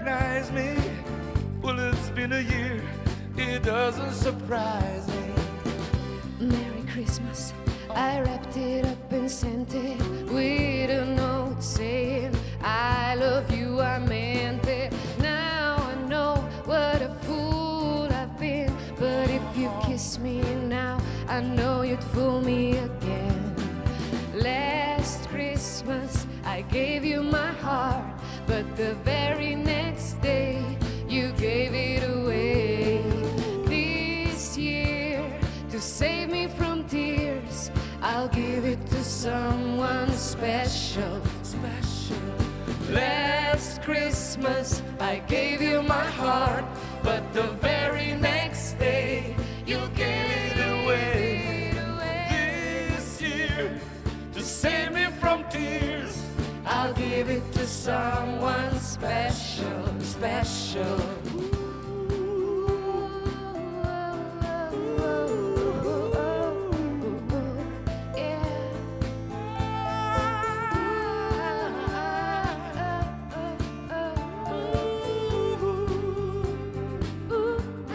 recognize me. Well, it's been a year, it doesn't surprise me. Merry Christmas, I wrapped it up and sent it with a note saying I love you, I meant it. Now I know what a fool I've been, but if you kiss me now, I know you'd fool me again. Last Christmas I gave you my heart, but the very next day you gave it away. This year, to save me from tears, I'll give it to someone special, special. Last Christmas I gave you my heart, but the very next day you gave it away. This year, to save me from tears, I'll give it to someone special, special.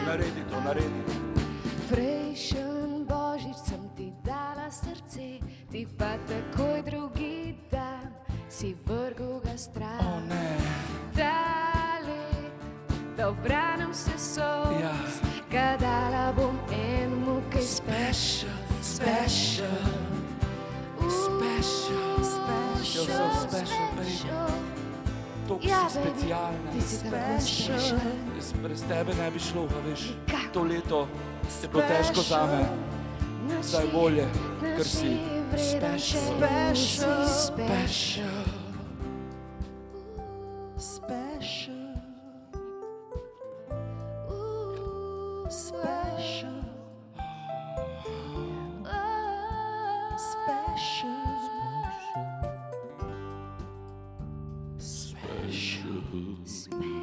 Naredi to, naredi. Prejšen božič sem ti dala srce, ti pa takoj drugi dan si vrgel ga stran. O ne. Ta let, da obranem se solz, Ja. ga dala bom enemu, ki je Special, special, special, special, You're so special, baby. To Ja, si baby, specialna. ti si tako special. Jaz brez tebe ne bi šlo, a veš. Nikakor. To leto je bilo težko zame. Zdaj bolje, ker si special, special, special. Special, special, special, Special. special.